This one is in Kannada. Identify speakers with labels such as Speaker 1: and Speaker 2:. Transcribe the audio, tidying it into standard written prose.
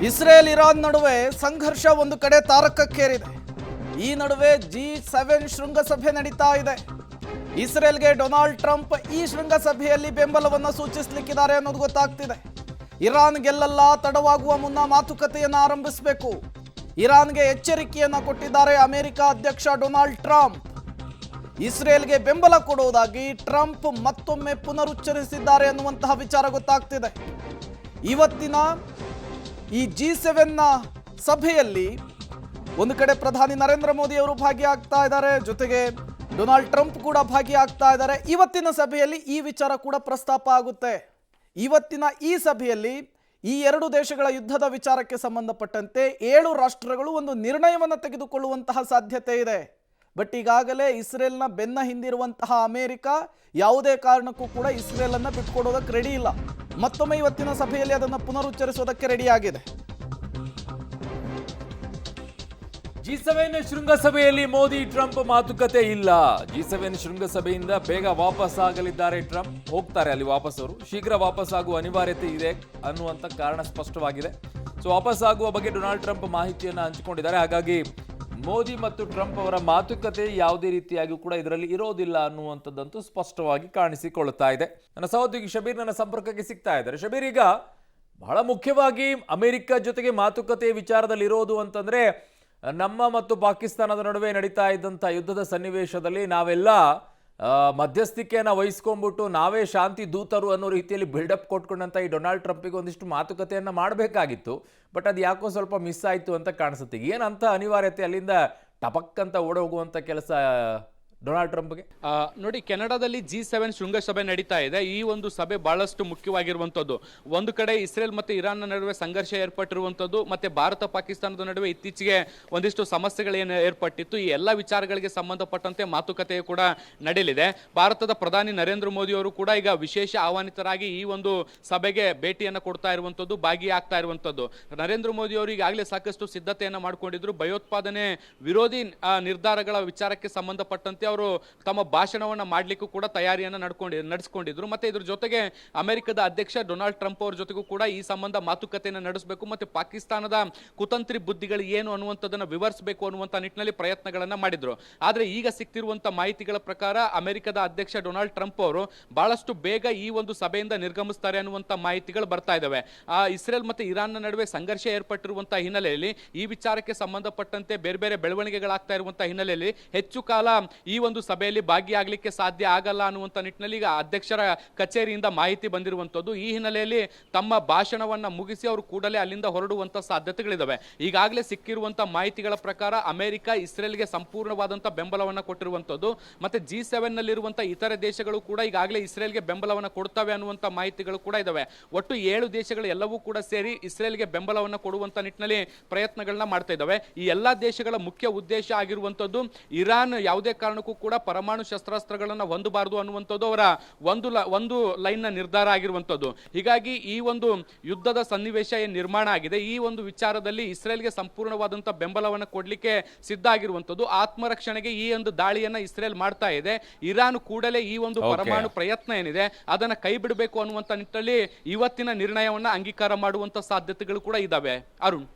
Speaker 1: ಇಸ್ರೇಲ್ ಇರಾನ್ ನಡುವೆ ಸಂಘರ್ಷ ಒಂದು ಕಡೆ ತಾರಕಕ್ಕೇರಿದೆ. ಈ ನಡುವೆ G7 ಶೃಂಗಸಭೆ ನಡೀತಾ ಇದೆ. ಇಸ್ರೇಲ್ಗೆ ಡೊನಾಲ್ಡ್ ಟ್ರಂಪ್ ಈ ಶೃಂಗಸಭೆಯಲ್ಲಿ ಬೆಂಬಲವನ್ನು ಸೂಚಿಸಲಿಕ್ಕಿದ್ದಾರೆ ಅನ್ನೋದು ಗೊತ್ತಾಗ್ತಿದೆ. ಇರಾನ್ ಗೆಲ್ಲಲ್ಲ, ತಡವಾಗುವ ಮುನ್ನ ಮಾತುಕತೆಯನ್ನು ಆರಂಭಿಸಬೇಕು. ಇರಾನ್ಗೆ ಎಚ್ಚರಿಕೆಯನ್ನು ಕೊಟ್ಟಿದ್ದಾರೆ ಅಮೆರಿಕ ಅಧ್ಯಕ್ಷ ಡೊನಾಲ್ಡ್ ಟ್ರಂಪ್. ಇಸ್ರೇಲ್ಗೆ ಬೆಂಬಲ ಕೊಡುವುದಾಗಿ ಟ್ರಂಪ್ ಮತ್ತೊಮ್ಮೆ ಪುನರುಚ್ಚರಿಸಿದ್ದಾರೆ ಅನ್ನುವಂತಹ ವಿಚಾರ ಗೊತ್ತಾಗ್ತಿದೆ. ಇವತ್ತಿನ ಈ G7 ಸಭೆಯಲ್ಲಿ ಒಂದು ಕಡೆ ಪ್ರಧಾನಿ ನರೇಂದ್ರ ಮೋದಿ ಅವರು ಭಾಗಿಯಾಗ್ತಾ ಇದ್ದಾರೆ, ಜೊತೆಗೆ ಡೊನಾಲ್ಡ್ ಟ್ರಂಪ್ ಕೂಡ ಭಾಗಿಯಾಗ್ತಾ ಇದ್ದಾರೆ. ಇವತ್ತಿನ ಸಭೆಯಲ್ಲಿ ಈ ವಿಚಾರ ಕೂಡ ಪ್ರಸ್ತಾಪ ಆಗುತ್ತೆ. ಇವತ್ತಿನ ಈ ಸಭೆಯಲ್ಲಿ ಈ ಎರಡು ದೇಶಗಳ ಯುದ್ಧದ ವಿಚಾರಕ್ಕೆ ಸಂಬಂಧಪಟ್ಟಂತೆ 7 ರಾಷ್ಟ್ರಗಳು ಒಂದು ನಿರ್ಣಯವನ್ನು ತೆಗೆದುಕೊಳ್ಳುವಂತಹ ಸಾಧ್ಯತೆ ಇದೆ. ಬಟ್ ಈಗಾಗಲೇ ಇಸ್ರೇಲ್ನ ಬೆನ್ನ ಹಿಂದಿರುವಂತಹ ಅಮೆರಿಕ ಯಾವುದೇ ಕಾರಣಕ್ಕೂ ಕೂಡ ಇಸ್ರೇಲನ್ನು ಬಿಟ್ಕೊಡೋದಕ್ಕೆ ರೆಡಿ ಇಲ್ಲ. ಮತ್ತೊಮ್ಮೆ ಇವತ್ತಿನ ಸಭೆಯಲ್ಲಿ ಅದನ್ನು ಪುನರುಚ್ಚರಿಸೋದಕ್ಕೆ ರೆಡಿಯಾಗಿದೆ.
Speaker 2: G7 ಶೃಂಗಸಭೆಯಲ್ಲಿ ಮೋದಿ ಟ್ರಂಪ್ ಮಾತುಕತೆ ಇಲ್ಲ. G7 ಶೃಂಗಸಭೆಯಿಂದ ಬೇಗ ವಾಪಸ್ ಆಗಲಿದ್ದಾರೆ ಟ್ರಂಪ್. ಹೋಗ್ತಾರೆ ಅಲ್ಲಿ ವಾಪಸ್, ಅವರು ಶೀಘ್ರ ವಾಪಸ್ ಆಗುವ ಅನಿವಾರ್ಯತೆ ಇದೆ ಅನ್ನುವಂಥ ಕಾರಣ ಸ್ಪಷ್ಟವಾಗಿದೆ. ಸೊ ವಾಪಸ್ ಆಗುವ ಬಗ್ಗೆ ಡೊನಾಲ್ಡ್ ಟ್ರಂಪ್ ಮಾಹಿತಿಯನ್ನು ಹಂಚಿಕೊಂಡಿದ್ದಾರೆ. ಹಾಗಾಗಿ ಮೋದಿ ಮತ್ತು ಟ್ರಂಪ್ ಅವರ ಮಾತುಕತೆ ಯಾವುದೇ ರೀತಿಯಾಗಿ ಕೂಡ ಇದರಲ್ಲಿ ಇರೋದಿಲ್ಲ ಅನ್ನುವಂಥದ್ದಂತೂ ಸ್ಪಷ್ಟವಾಗಿ ಕಾಣಿಸಿಕೊಳ್ಳುತ್ತಾ ಇದೆ. ನನ್ನ ಸಹೋದ್ಯೋಗಿ ಶಬೀರ್ ನನ್ನ ಸಂಪರ್ಕಕ್ಕೆ ಸಿಗ್ತಾ ಇದ್ದಾರೆ. ಶಬೀರ್, ಈಗ ಬಹಳ ಮುಖ್ಯವಾಗಿ ಅಮೆರಿಕ ಜೊತೆಗೆ ಮಾತುಕತೆ ವಿಚಾರದಲ್ಲಿ ಇರೋದು ಅಂತಂದ್ರೆ ನಮ್ಮ ಮತ್ತು ಪಾಕಿಸ್ತಾನದ ನಡುವೆ ನಡೀತಾ ಇದ್ದಂಥ ಯುದ್ಧದ ಸನ್ನಿವೇಶದಲ್ಲಿ ನಾವೆಲ್ಲ ಮಧ್ಯಸ್ಥಿಕೆಯನ್ನು ವಹಿಸ್ಕೊಂಡ್ಬಿಟ್ಟು ನಾವೇ ಶಾಂತಿ ದೂತರು ಅನ್ನೋ ರೀತಿಯಲ್ಲಿ ಬಿಲ್ಡಪ್ ಕೊಟ್ಕೊಂಡಂಥ ಈ ಡೊನಾಲ್ಡ್ ಟ್ರಂಪಿಗೆ ಒಂದಿಷ್ಟು ಮಾತುಕತೆಯನ್ನು ಮಾಡಬೇಕಾಗಿತ್ತು. ಬಟ್ ಅದು ಯಾಕೋ ಸ್ವಲ್ಪ ಮಿಸ್ ಆಯಿತು ಅಂತ ಕಾಣಿಸುತ್ತೆ. ಏನಂತ ಅನಿವಾರ್ಯತೆ ಅಲ್ಲಿಂದ ಟಪಕ್ ಅಂತ ಓಡೋಗುವಂಥ ಕೆಲಸ ಡೊನಾಲ್ಡ್ ಟ್ರಂಪ್ಗೆ?
Speaker 3: ನೋಡಿ, ಕೆನಡಾದಲ್ಲಿ G7 ಶೃಂಗಸಭೆ ನಡೀತಾ ಇದೆ. ಈ ಒಂದು ಸಭೆ ಬಹಳಷ್ಟು ಮುಖ್ಯವಾಗಿರುವಂಥದ್ದು. ಒಂದು ಕಡೆ ಇಸ್ರೇಲ್ ಮತ್ತು ಇರಾನ್ನ ನಡುವೆ ಸಂಘರ್ಷ ಏರ್ಪಟ್ಟಿರುವಂಥದ್ದು, ಮತ್ತೆ ಭಾರತ ಪಾಕಿಸ್ತಾನದ ನಡುವೆ ಇತ್ತೀಚೆಗೆ ಒಂದಿಷ್ಟು ಸಮಸ್ಯೆಗಳೇನು ಏರ್ಪಟ್ಟಿತ್ತು. ಈ ಎಲ್ಲ ವಿಚಾರಗಳಿಗೆ ಸಂಬಂಧಪಟ್ಟಂತೆ ಮಾತುಕತೆ ಕೂಡ ನಡೆಯಲಿದೆ. ಭಾರತದ ಪ್ರಧಾನಿ ನರೇಂದ್ರ ಮೋದಿ ಅವರು ಕೂಡ ಈಗ ವಿಶೇಷ ಆಹ್ವಾನಿತರಾಗಿ ಈ ಒಂದು ಸಭೆಗೆ ಭೇಟಿಯನ್ನು ಕೊಡ್ತಾ ಇರುವಂಥದ್ದು, ಭಾಗಿಯಾಗ್ತಾ ಇರುವಂಥದ್ದು. ನರೇಂದ್ರ ಮೋದಿ ಅವರು ಈಗಾಗಲೇ ಸಾಕಷ್ಟು ಸಿದ್ಧತೆಯನ್ನು ಮಾಡಿಕೊಂಡಿದ್ರು. ಭಯೋತ್ಪಾದನೆ ವಿರೋಧಿ ನಿರ್ಧಾರಗಳ ವಿಚಾರಕ್ಕೆ ಸಂಬಂಧಪಟ್ಟಂತೆ ಅವರು ತಮ್ಮ ಭಾಷಣವನ್ನು ಮಾಡಲಿಕ್ಕೂ ಕೂಡ ತಯಾರಿಯನ್ನು ನಡೆಸಿಕೊಂಡಿದ್ರು. ಮತ್ತೆ ಇದ್ರ ಜೊತೆಗೆ ಅಮೆರಿಕದ ಅಧ್ಯಕ್ಷ ಡೊನಾಲ್ಡ್ ಟ್ರಂಪ್ ಅವರ ಜೊತೆಗೂ ಕೂಡ ಈ ಸಂಬಂಧ ಮಾತುಕತೆಯನ್ನು ನಡೆಸಬೇಕು, ಮತ್ತೆ ಪಾಕಿಸ್ತಾನದ ಕುತಂತ್ರಿ ಬುದ್ಧಿಗಳು ಏನು ಅನ್ನುವಂಥದ್ದನ್ನು ವಿವರಿಸಬೇಕು ಅನ್ನುವಂಥ ನಿಟ್ಟಿನಲ್ಲಿ ಪ್ರಯತ್ನಗಳನ್ನು ಮಾಡಿದ್ರು. ಆದರೆ ಈಗ ಸಿಕ್ತಿರುವಂಥ ಮಾಹಿತಿಗಳ ಪ್ರಕಾರ ಅಮೆರಿಕದ ಅಧ್ಯಕ್ಷ ಡೊನಾಲ್ಡ್ ಟ್ರಂಪ್ ಅವರು ಬಹಳಷ್ಟು ಬೇಗ ಈ ಒಂದು ಸಭೆಯಿಂದ ನಿರ್ಗಮಿಸ್ತಾರೆ ಅನ್ನುವಂಥ ಮಾಹಿತಿಗಳು ಬರ್ತಾ ಇದ್ದಾವೆ. ಇಸ್ರೇಲ್ ಮತ್ತೆ ಇರಾನ್ನ ನಡುವೆ ಸಂಘರ್ಷ ಏರ್ಪಟ್ಟಿರುವಂತಹ ಹಿನ್ನೆಲೆಯಲ್ಲಿ ಈ ವಿಚಾರಕ್ಕೆ ಸಂಬಂಧಪಟ್ಟಂತೆ ಬೇರೆ ಬೇರೆ ಬೆಳವಣಿಗೆಗಳಾಗ್ತಾ ಇರುವಂತಹ ಹಿನ್ನೆಲೆಯಲ್ಲಿ ಹೆಚ್ಚು ಕಾಲ ಈ ಒಂದು ಸಭೆಯಲ್ಲಿ ಭಾಗಿಯಾಗಲಿಕ್ಕೆ ಸಾಧ್ಯ ಆಗಲ್ಲ ಅನ್ನುವಂಥ ನಿಟ್ಟಿನಲ್ಲಿ ಈಗ ಅಧ್ಯಕ್ಷರ ಕಚೇರಿಯಿಂದ ಮಾಹಿತಿ ಬಂದಿರುವಂಥದ್ದು. ಈ ಹಿನ್ನೆಲೆಯಲ್ಲಿ ತಮ್ಮ ಭಾಷಣವನ್ನ ಮುಗಿಸಿ ಅವರು ಕೂಡಲೇ ಅಲ್ಲಿಂದ ಹೊರಡುವಂತ ಸಾಧ್ಯತೆಗಳಿದಾವೆ. ಈಗಾಗಲೇ ಸಿಕ್ಕಿರುವಂತಹ ಮಾಹಿತಿಗಳ ಪ್ರಕಾರ ಅಮೆರಿಕ ಇಸ್ರೇಲ್ಗೆ ಸಂಪೂರ್ಣವಾದಂತಹ ಬೆಂಬಲವನ್ನು ಕೊಟ್ಟಿರುವಂಥದ್ದು, ಮತ್ತೆ G7 ನಲ್ಲಿರುವಂತಹ ಇತರೆ ದೇಶಗಳು ಕೂಡ ಈಗಾಗಲೇ ಇಸ್ರೇಲ್ಗೆ ಬೆಂಬಲವನ್ನು ಕೊಡ್ತವೆ ಅನ್ನುವಂಥ ಮಾಹಿತಿಗಳು ಕೂಡ ಇದಾವೆ. ಒಟ್ಟು 7 ದೇಶಗಳು ಎಲ್ಲವೂ ಕೂಡ ಸೇರಿ ಇಸ್ರೇಲ್ಗೆ ಬೆಂಬಲವನ್ನು ಕೊಡುವಂತ ನಿಟ್ಟಿನಲ್ಲಿ ಪ್ರಯತ್ನಗಳನ್ನ ಮಾಡ್ತಾ ಇದ್ದಾವೆ. ಈ ಎಲ್ಲಾ ದೇಶಗಳ ಮುಖ್ಯ ಉದ್ದೇಶ ಆಗಿರುವಂತದ್ದು ಇರಾನ್ ಯಾವುದೇ ಕಾರಣಕ್ಕೂ ಕೂಡ ಪರಮಾಣು ಶಸ್ತ್ರಾಸ್ತ್ರಗಳನ್ನು ಹೊಂದಬಾರದು ಅನ್ನುವಂಥದ್ದು ಅವರ ಒಂದು ಲೈನ್ ನ ನಿರ್ಧಾರ ಆಗಿರುವಂಥದ್ದು. ಹೀಗಾಗಿ ಈ ಒಂದು ಯುದ್ಧದ ಸನ್ನಿವೇಶ ಏನು ನಿರ್ಮಾಣ ಆಗಿದೆ, ಈ ಒಂದು ವಿಚಾರದಲ್ಲಿ ಇಸ್ರೇಲ್ಗೆ ಸಂಪೂರ್ಣವಾದಂತಹ ಬೆಂಬಲವನ್ನು ಕೊಡ್ಲಿಕ್ಕೆ ಸಿದ್ಧ ಆಗಿರುವಂಥದ್ದು. ಆತ್ಮರಕ್ಷಣೆಗೆ ಈ ಒಂದು ದಾಳಿಯನ್ನ ಇಸ್ರೇಲ್ ಮಾಡ್ತಾ ಇದೆ. ಇರಾನ್ ಕೂಡಲೇ ಈ ಒಂದು ಪರಮಾಣು ಪ್ರಯತ್ನ ಏನಿದೆ ಅದನ್ನ ಕೈ ಬಿಡಬೇಕು ಅನ್ನುವಂಥ ನಿಟ್ಟಿನಲ್ಲಿ ಇವತ್ತಿನ ನಿರ್ಣಯವನ್ನ ಅಂಗೀಕಾರ ಮಾಡುವಂತ ಸಾಧ್ಯತೆಗಳು ಕೂಡ ಇದಾವೆ. ಅರುಣ್.